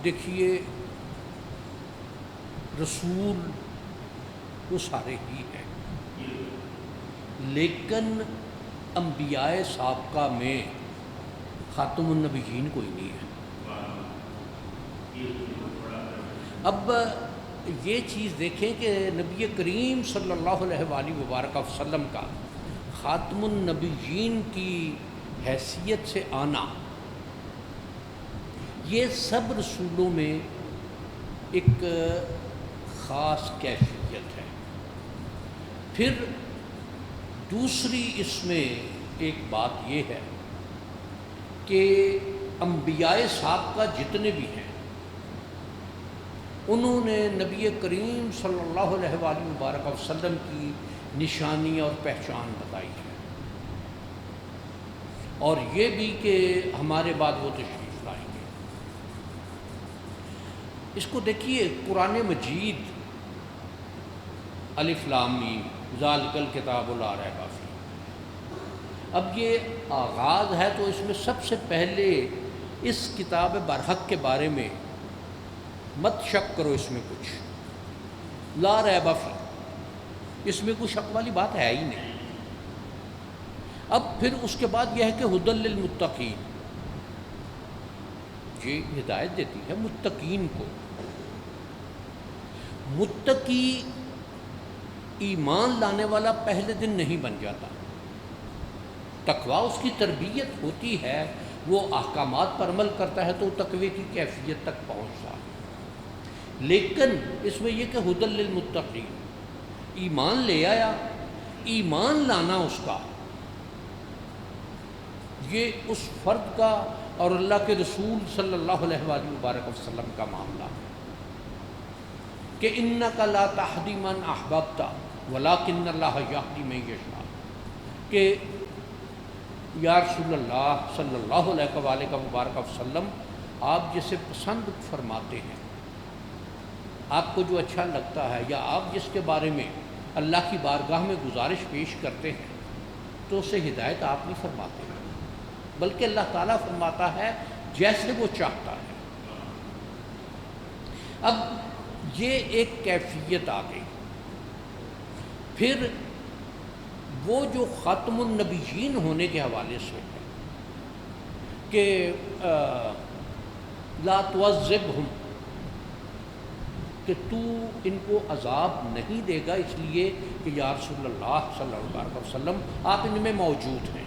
دیکھیے رسول وہ سارے ہی ہیں، لیکن انبیاء سابقہ میں خاتم النبیین کوئی نہیں ہے۔ اب یہ چیز دیکھیں کہ نبی کریم صلی اللہ علیہ وآلہ وبارک وسلم کا خاتم النبیین کی حیثیت سے آنا، یہ سب رسولوں میں ایک خاص کیفیت ہے۔ پھر دوسری اس میں ایک بات یہ ہے کہ انبیاء سابقہ جتنے بھی ہیں انہوں نے نبی کریم صلی اللہ علیہ وآلہ وبارک وسلم کی نشانی اور پہچان بتائی ہے، اور یہ بھی کہ ہمارے بعد وہ تشریف لائیں گے۔ اس کو دیکھیے قرآن مجید الف لام میم ذالک الکتاب لا ریب فیہ، اب یہ آغاز ہے تو اس میں سب سے پہلے اس کتاب برحق کے بارے میں مت شک کرو، اس میں کچھ لا ریب فیہ، اس میں کوئی شک والی بات ہے ہی نہیں۔ اب پھر اس کے بعد یہ ہے کہ ھدی للمتقین، یہ ہدایت دیتی ہے متقین کو۔ متقی ایمان لانے والا پہلے دن نہیں بن جاتا، تقویٰ اس کی تربیت ہوتی ہے، وہ احکامات پر عمل کرتا ہے تو تقوی کی کیفیت تک پہنچتا ہے۔ لیکن اس میں یہ کہ ھدی للمتقین، ایمان لے آیا، ایمان لانا اس کا، یہ اس فرد کا اور اللہ کے رسول صلی اللہ علیہ وآلہ وبارک وسلم کا معاملہ ہے کہ انک لا تہدی من احببت ولکن اللہ یہدی من یشاء، کہ یا رسول اللہ صلی اللہ علیہ وآلہ وبارک وسلم آپ جسے پسند فرماتے ہیں، آپ کو جو اچھا لگتا ہے، یا آپ جس کے بارے میں اللہ کی بارگاہ میں گزارش پیش کرتے ہیں تو اسے ہدایت آپ نہیں فرماتے ہیں، بلکہ اللہ تعالیٰ فرماتا ہے جیسے وہ چاہتا ہے۔ اب یہ ایک کیفیت آ گئی۔ پھر وہ جو خاتم النبیین ہونے کے حوالے سے ہے کہ لا تعذبہم، کہ تو ان کو عذاب نہیں دے گا، اس لیے کہ یا رسول اللہ صلی اللہ علیہ وسلم آپ ان میں موجود ہیں،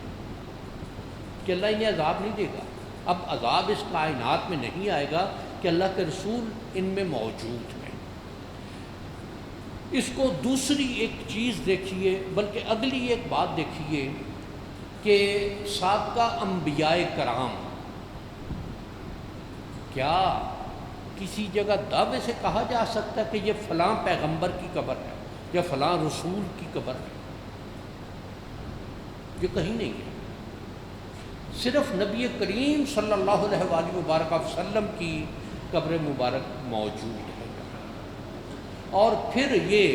کہ اللہ انہیں عذاب نہیں دے گا۔ اب عذاب اس کائنات میں نہیں آئے گا کہ اللہ کے رسول ان میں موجود ہیں۔ اس کو دوسری ایک چیز دیکھیے، بلکہ اگلی ایک بات دیکھیے کہ سابقہ انبیاء کرام، کیا کسی جگہ دعوے سے کہا جا سکتا ہے کہ یہ فلاں پیغمبر کی قبر ہے یا فلاں رسول کی قبر ہے؟ یہ کہیں نہیں ہے، صرف نبی کریم صلی اللہ علیہ وآلہ وبارک وسلم کی قبر مبارک موجود ہے۔ اور پھر یہ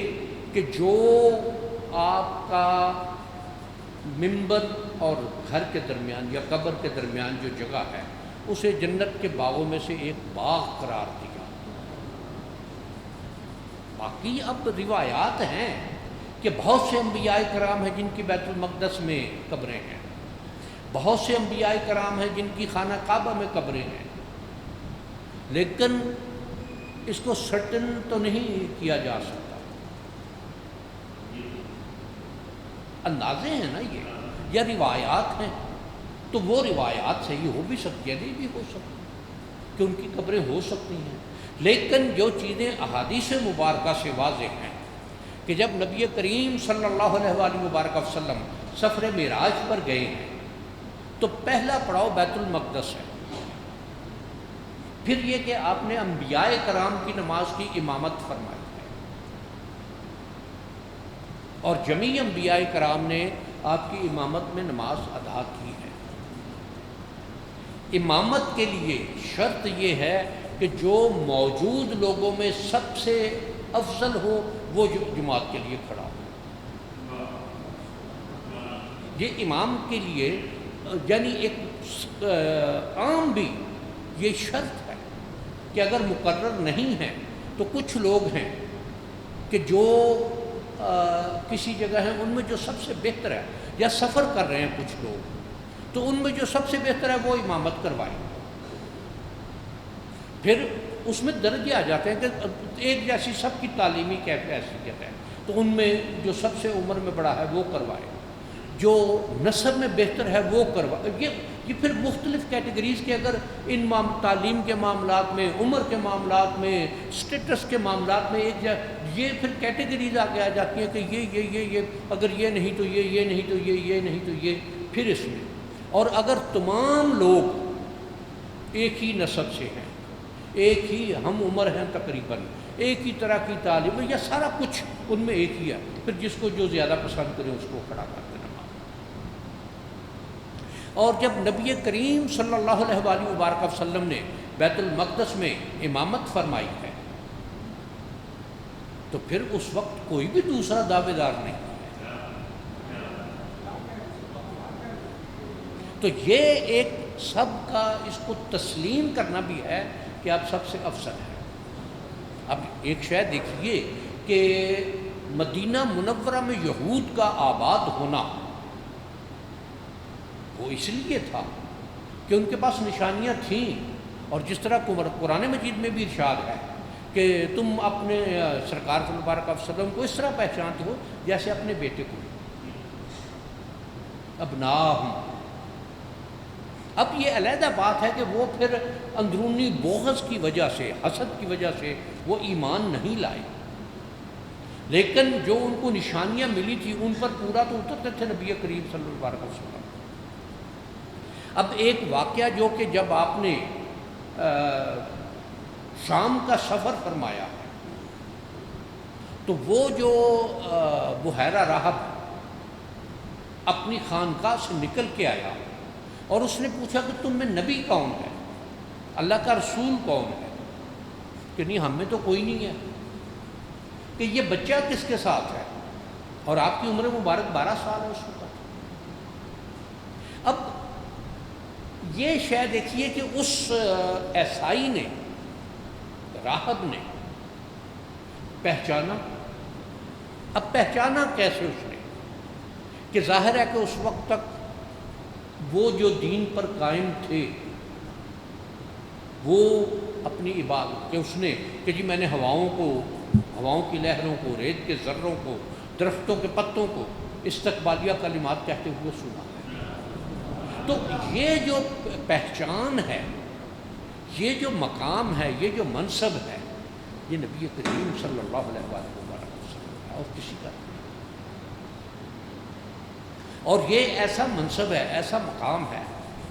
کہ جو آپ کا منبر اور گھر کے درمیان یا قبر کے درمیان جو جگہ ہے اسے جنت کے باغوں میں سے ایک باغ قرار دیا۔ باقی اب روایات ہیں کہ بہت سے انبیاء کرام ہیں جن کی بیت المقدس میں قبریں ہیں، بہت سے انبیاء کرام ہیں جن کی خانہ کعبہ میں قبریں ہیں، لیکن اس کو سرٹن تو نہیں کیا جا سکتا۔ اندازے ہیں نا یہ، یا روایات ہیں، تو وہ روایات صحیح ہو بھی سکتی ہیں، نہیں بھی ہو سکتی، کہ ان کی قبریں ہو سکتی ہیں۔ لیکن جو چیزیں احادیث مبارکہ سے واضح ہیں کہ جب نبی کریم صلی اللہ علیہ وآلہ وبارک وسلم سفر معراج پر گئے ہیں تو پہلا پڑاؤ بیت المقدس ہے، پھر یہ کہ آپ نے انبیاء کرام کی نماز کی امامت فرمائی ہے، اور جمیع انبیاء کرام نے آپ کی امامت میں نماز ادا کی ہے۔ امامت کے لیے شرط یہ ہے کہ جو موجود لوگوں میں سب سے افضل ہو وہ جماعت کے لیے کھڑا ہو۔ یہ امام کے لیے یعنی ایک عام بھی یہ شرط ہے کہ اگر مقرر نہیں ہیں تو کچھ لوگ ہیں کہ جو کسی جگہ ہیں ان میں جو سب سے بہتر ہے، یا سفر کر رہے ہیں کچھ لوگ، تو ان میں جو سب سے بہتر ہے وہ امامت کروائیں۔ پھر اس میں درجے آ جاتے ہیں کہ ایک جیسی سب کی تعلیمی حیثیت ہے، تو ان میں جو سب سے عمر میں بڑا ہے وہ کروائے، جو نسب میں بہتر ہے وہ کروائے۔ یہ پھر مختلف کیٹیگریز کے، اگر ان تعلیم کے معاملات میں، عمر کے معاملات میں، اسٹیٹس کے معاملات میں یہ پھر کیٹیگریز آگے آ جاتی ہیں کہ یہ اگر یہ نہیں تو یہ نہیں تو یہ نہیں تو یہ، پھر اس میں۔ اور اگر تمام لوگ ایک ہی نسب سے ہیں، ایک ہی ہم عمر ہیں، تقریباً ایک ہی طرح کی تعلیم، یا سارا کچھ ان میں ایک ہی ہے، پھر جس کو جو زیادہ پسند کرے اس کو کھڑا کر دینا۔ اور جب نبی کریم صلی اللہ علیہ وآلہ وبارک وسلم نے بیت المقدس میں امامت فرمائی ہے، تو پھر اس وقت کوئی بھی دوسرا دعوے دار نہیں ہے۔ تو یہ ایک سب کا اس کو تسلیم کرنا بھی ہے کہ آپ سب سے افضل ہیں۔ اب ایک شے دیکھیے کہ مدینہ منورہ میں یہود کا آباد ہونا وہ اس لیے تھا کہ ان کے پاس نشانیاں تھیں، اور جس طرح قرآن مجید میں بھی ارشاد ہے کہ تم اپنے سرکار صلی اللہ علیہ وسلم کو اس طرح پہچانتے ہو جیسے اپنے بیٹے کو۔ ابناہم، اب یہ علیحدہ بات ہے کہ وہ پھر اندرونی بغض کی وجہ سے، حسد کی وجہ سے وہ ایمان نہیں لائے، لیکن جو ان کو نشانیاں ملی تھی ان پر پورا تو اترتے تھے نبی کریم صلی اللہ علیہ وسلم۔ اب ایک واقعہ جو کہ جب آپ نے شام کا سفر فرمایا تو وہ جو بحیرہ راہب اپنی خانقاہ سے نکل کے آیا اور اس نے پوچھا کہ تم میں نبی کون ہے، اللہ کا رسول کون ہے؟ کہ نہیں، ہم میں تو کوئی نہیں ہے۔ کہ یہ بچہ کس کے ساتھ ہے؟ اور آپ کی عمر مبارک 12 سال ہے اس وقت۔ اب یہ شے دیکھیے کہ اس عیسائی نے، راہب نے پہچانا۔ اب پہچانا کیسے اس نے؟ کہ ظاہر ہے کہ اس وقت تک وہ جو دین پر قائم تھے وہ اپنی عبادت کہ اس نے کہ جی میں نے ہواؤں کی لہروں کو، ریت کے ذروں کو، درختوں کے پتوں کو استقبالیہ کلمات کہتے ہوئے سنا۔ تو یہ جو پہچان ہے، یہ جو مقام ہے، یہ جو منصب ہے، یہ نبی کریم صلی اللہ علیہ وسلم ہے اور کسی کا نہیں۔ اور یہ ایسا منصب ہے، ایسا مقام ہے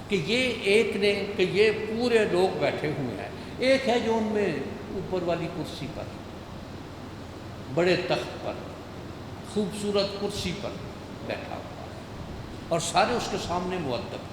کہ یہ ایک نے کہ یہ پورے لوگ بیٹھے ہوئے ہیں، ایک ہے جو ان میں اوپر والی کرسی پر، بڑے تخت پر، خوبصورت کرسی پر بیٹھا ہوا ہے، اور سارے اس کے سامنے مؤدب۔